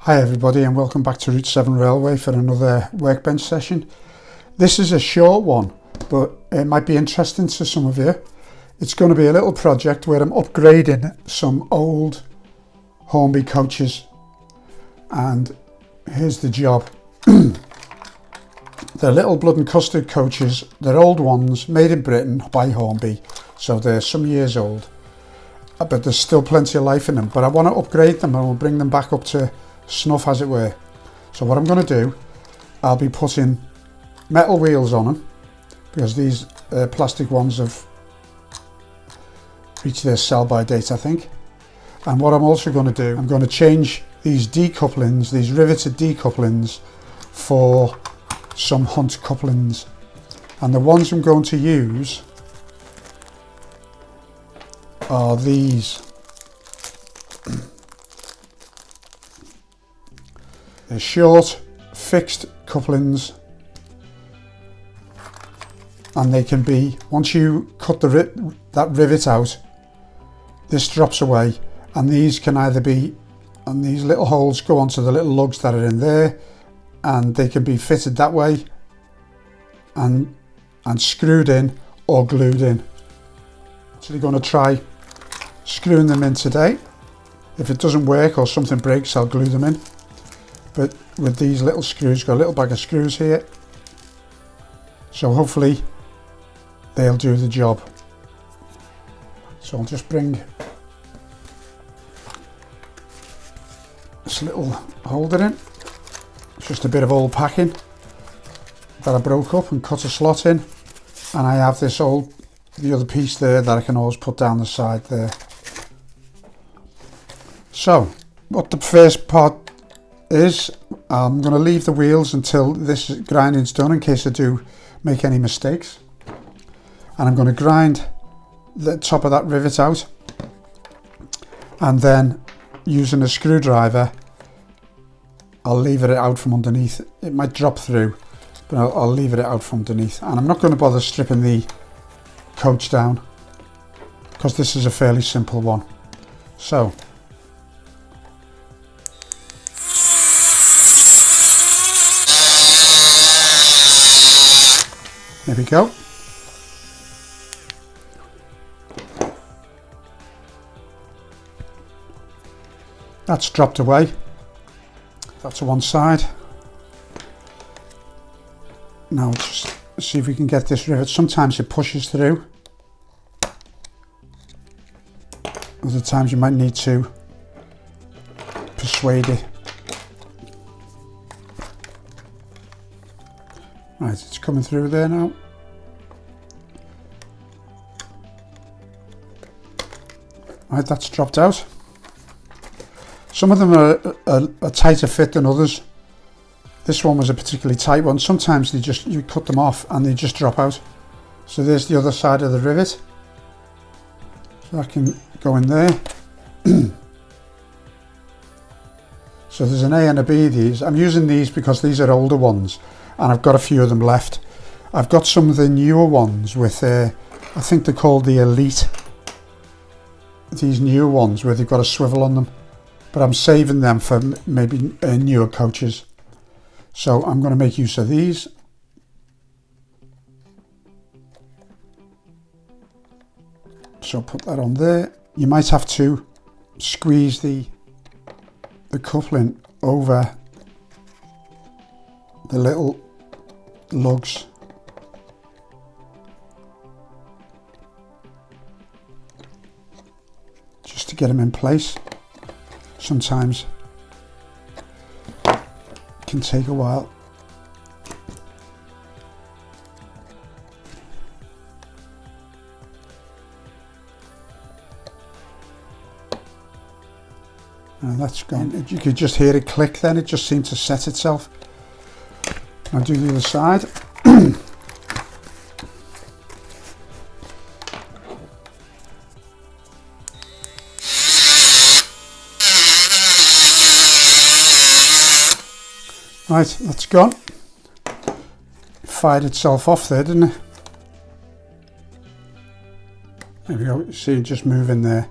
Hi everybody and welcome back to Route 7 Railway for another workbench session. This is a short one, but it might be interesting to some of you. It's going to be a little project where I'm upgrading some old Hornby coaches, and here's the job. They're little Blood and Custard coaches. They're old ones, made in Britain by Hornby, so they're some years old, but there's still plenty of life in them. But I want to upgrade them and we'll bring them back up to snuff, as it were. So what I'm going to do, I'll be putting metal wheels on them because these plastic ones have reached their sell-by date, I think. And what I'm also going to do, I'm going to change these decouplings, these riveted decouplings, for some Hunt couplings. And the ones I'm going to use are these. They're short, fixed couplings, and they can be, once you cut that rivet out, this drops away, and these can either be, and these little holes go onto the little lugs that are in there, and they can be fitted that way and screwed in or glued in. So we're going to try screwing them in today. If it doesn't work or something breaks, I'll glue them in. But with these little screws, got a little bag of screws here, so hopefully they'll do the job. So I'll just bring this little holder in. It's just a bit of old packing that I broke up and cut a slot in, and I have this the other piece there that I can always put down the side there. So what the first part is, I'm going to leave the wheels until this grinding's done in case I do make any mistakes, and I'm going to grind the top of that rivet out, and then using a screwdriver I'll lever it out from underneath. It might drop through, but I'll lever it out from underneath. And I'm not going to bother stripping the coach down because this is a fairly simple one. So there we go. That's dropped away. That's one side. Now just see if we can get this rivet. Sometimes it pushes through. Other times you might need to persuade it. Right, it's coming through there now. Right, that's dropped out. Some of them are a tighter fit than others. This one was a particularly tight one. Sometimes you cut them off and they just drop out. So there's the other side of the rivet. So that can go in there. So there's an A and a B of these. I'm using these because these are older ones, and I've got a few of them left. I've got some of the newer ones with, I think they're called the Elite. These newer ones where they've got a swivel on them. But I'm saving them for maybe newer coaches. So I'm going to make use of these. So put that on there. You might have to squeeze the coupling over the little lugs. Just to get them in place. Sometimes it can take a while. And that's gone. You could just hear it click then, it just seemed to set itself. I'll do the other side. Right, that's gone. It fired itself off there, didn't it? There we go, see it just moving there.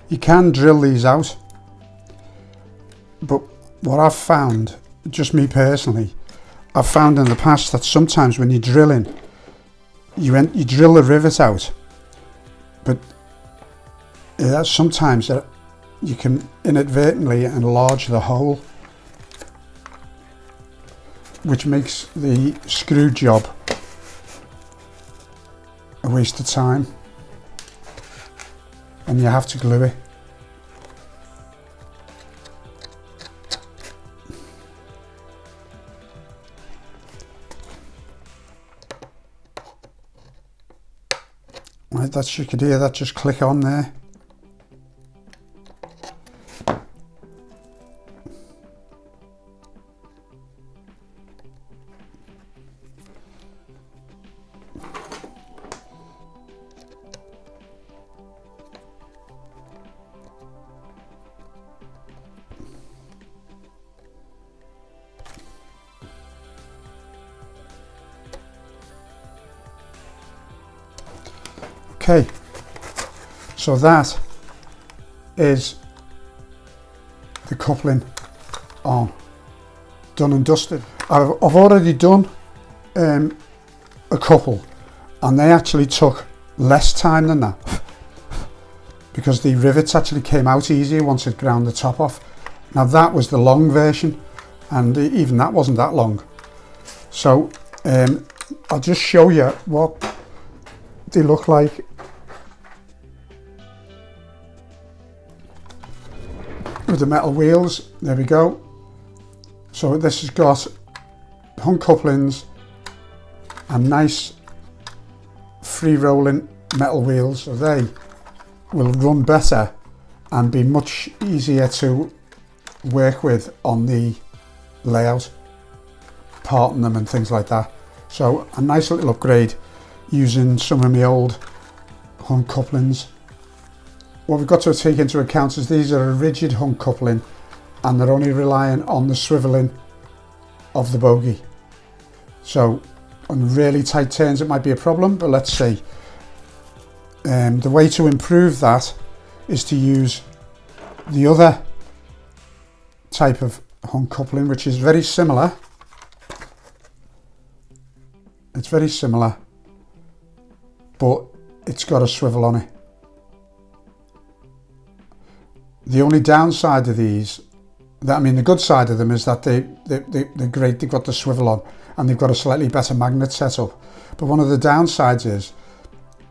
You can drill these out, but what I've found, just me personally, I've found in the past that sometimes when you're drilling, you drill the rivet out, but sometimes you can inadvertently enlarge the hole, which makes the screw job a waste of time, and you have to glue it. Right, that's, you could hear that just click on there. Okay, so that is the coupling on, done and dusted. I've already done a couple, and they actually took less time than that because the rivets actually came out easier once it ground the top off. Now that was the long version, and even that wasn't that long. So I'll just show you what they look like. With the metal wheels, there we go. So this has got Hunt couplings and nice free rolling metal wheels, so they will run better and be much easier to work with on the layout, parting them and things like that. So a nice little upgrade using some of my old Hunt couplings. What we've got to take into account is these are a rigid Hunt coupling, and they're only relying on the swivelling of the bogie. So on really tight turns it might be a problem, but let's see. The way to improve that is to use the other type of Hunt coupling, which is very similar. It's very similar, but it's got a swivel on it. The only downside of these, the good side of them is that they're great, they've got the swivel on and they've got a slightly better magnet setup. But one of the downsides is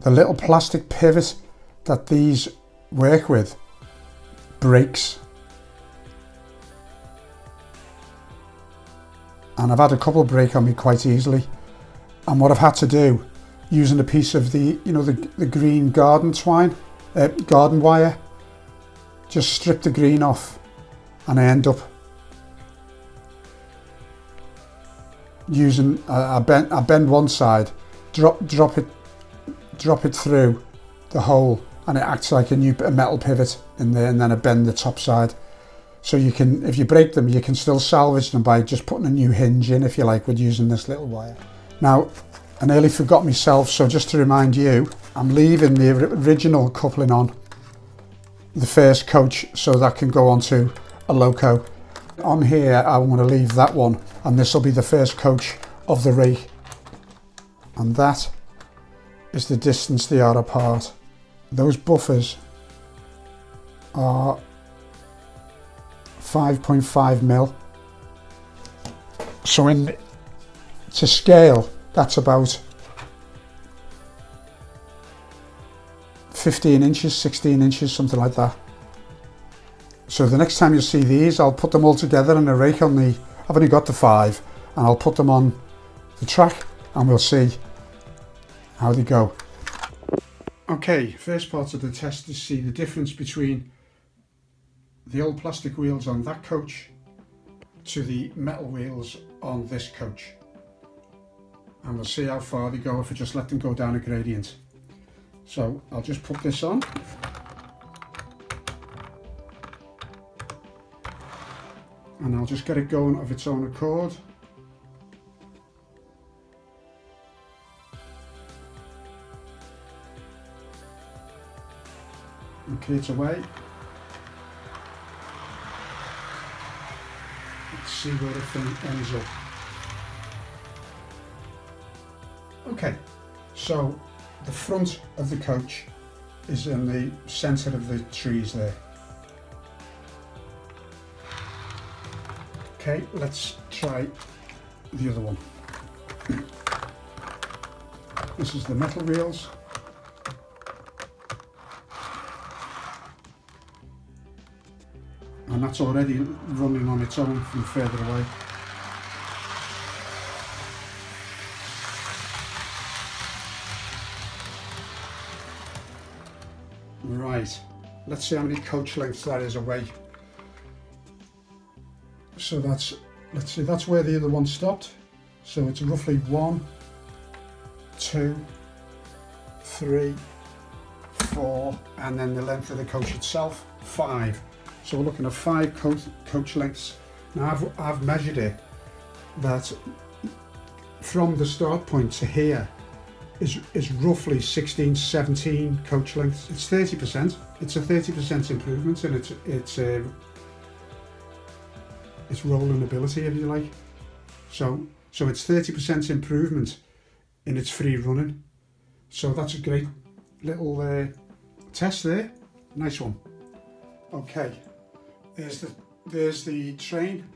the little plastic pivot that these work with breaks. And I've had a couple break on me quite easily. And what I've had to do, using a piece of the green garden wire, just strip the green off, and I end up using I bend one side, drop it through the hole, and it acts like a metal pivot in there, and then I bend the top side. So you can, if you break them, you can still salvage them by just putting a new hinge in, if you like, with using this little wire. Now, I nearly forgot myself, so just to remind you, I'm leaving the original coupling on the first coach, so that can go onto a loco. On here I want to leave that one, and this will be the first coach of the rake, and that is the distance they are apart. Those buffers are 5.5 mil, so to scale that's about 15 inches, 16 inches, something like that. So the next time you see these, I'll put them all together in a rake on the, I've only got the 5, and I'll put them on the track and we'll see how they go. Okay, first part of the test is see the difference between the old plastic wheels on that coach to the metal wheels on this coach. And we'll see how far they go if I just let them go down a gradient. So I'll just put this on. And I'll just get it going of its own accord. Okay, it's away. see where it ends up. Okay, so the front of the coach is in the centre of the trees there. Okay, let's try the other one. This is the metal rails. And that's already running on its own from further away. Right, let's see how many coach lengths that is away. So that's, let's see, that's where the other one stopped. So it's roughly 1, 2, 3, 4, and then the length of the coach itself, 5. So we're looking at 5 coach lengths. Now I've measured it, that from the start point to here is roughly 16, 17 coach lengths. It's 30%. It's a 30% improvement, and it's rolling ability, if you like. So it's 30% improvement in its free running. So that's a great little test there. Nice one. Okay, there's the train,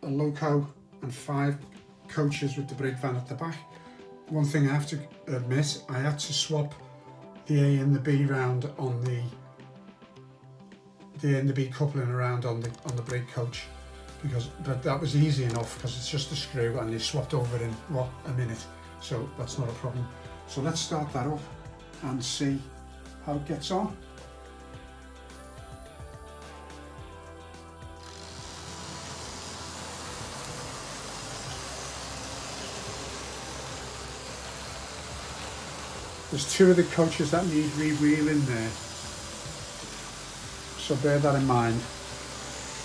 a loco, and 5 coaches with the brake van at the back. One thing I have to admit, I had to swap the A and the B round on the A and the B coupling around on the brake coach, but that was easy enough because it's just a screw and they swapped over in what, a minute, so that's not a problem. So let's start that up and see how it gets on. There's 2 of the coaches that need re-wheeling there, so bear that in mind.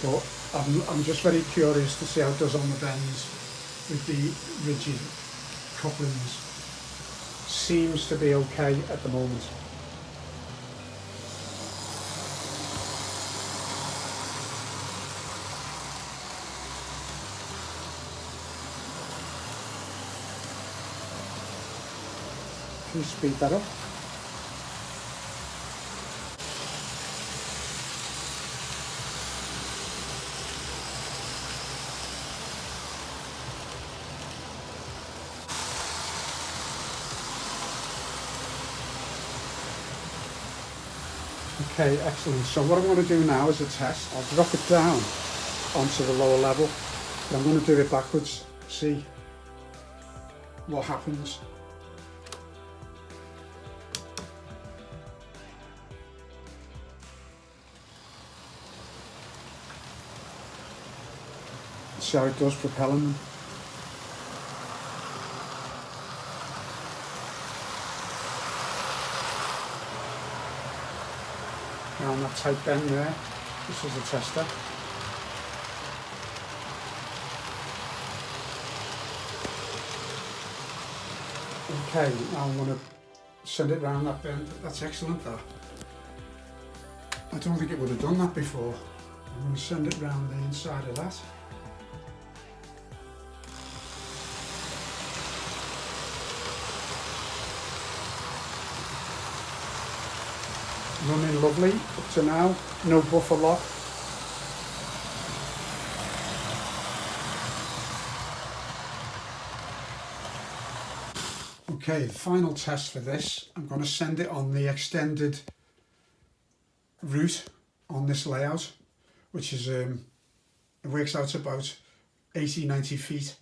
But I'm just very curious to see how it does on the bends with the rigid couplings. Seems to be okay at the moment. Can you speed that up? Okay, excellent. So what I'm going to do now as a test, I'll drop it down onto the lower level. But I'm going to do it backwards, see what happens. See how it does propelling them. Around that tight bend there, this is a tester. Okay, now I'm going to send it round that bend. That's excellent, that. I don't think it would have done that before. I'm going to send it round the inside of that. Running lovely up to now, no buffer lock. Okay, final test for this. I'm going to send it on the extended route on this layout, which is, it works out about 80-90 feet,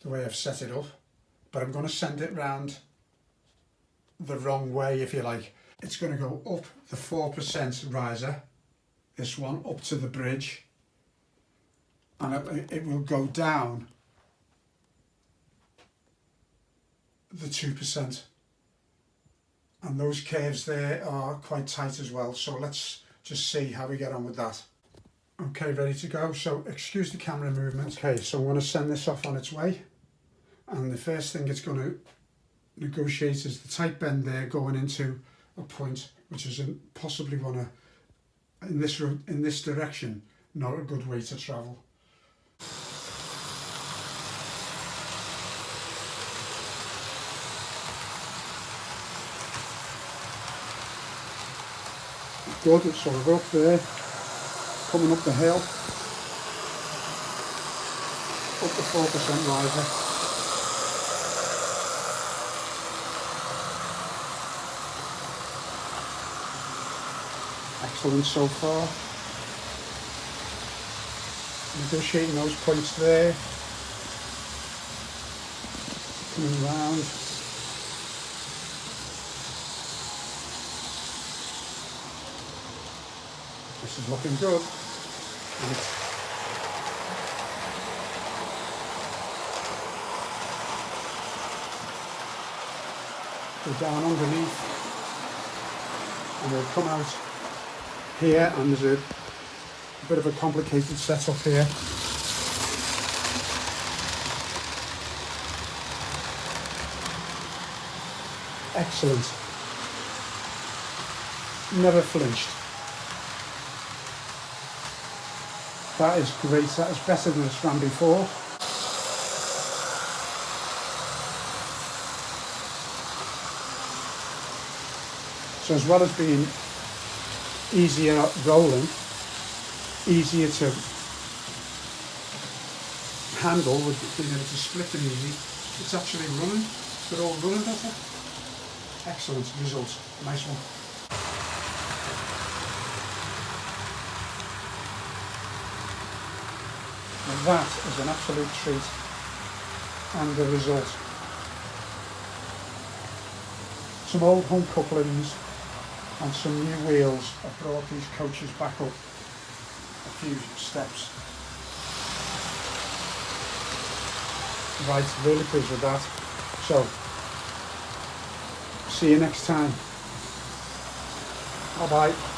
the way I've set it up. But I'm going to send it round the wrong way, if you like. It's going to go up the 4% riser, this one, up to the bridge, and it will go down the 2%. And those curves there are quite tight as well, so let's just see how we get on with that. Okay, ready to go. So excuse the camera movement. Okay, so I'm going to send this off on its way, and the first thing it's going to negotiate is the tight bend there going into a point which is possibly in this direction. not a good way to travel. Good, so we're up there, coming up the hill, up the 4% riser. Excellent so far. Negotiating those points there, coming round. This is looking good. Go down underneath and we'll come out here, and there's a bit of a complicated setup here. Excellent. Never flinched. That is great, that is better than it's ran before. So as well as being easier rolling, easier to handle with being able to split them easy, it's actually running, they're all running better. Excellent result, nice one. And that is an absolute treat, and the result. Some old Hunt couplings and some new wheels have brought these coaches back up a few steps. Right, really pleased with that. So, see you next time. Bye bye.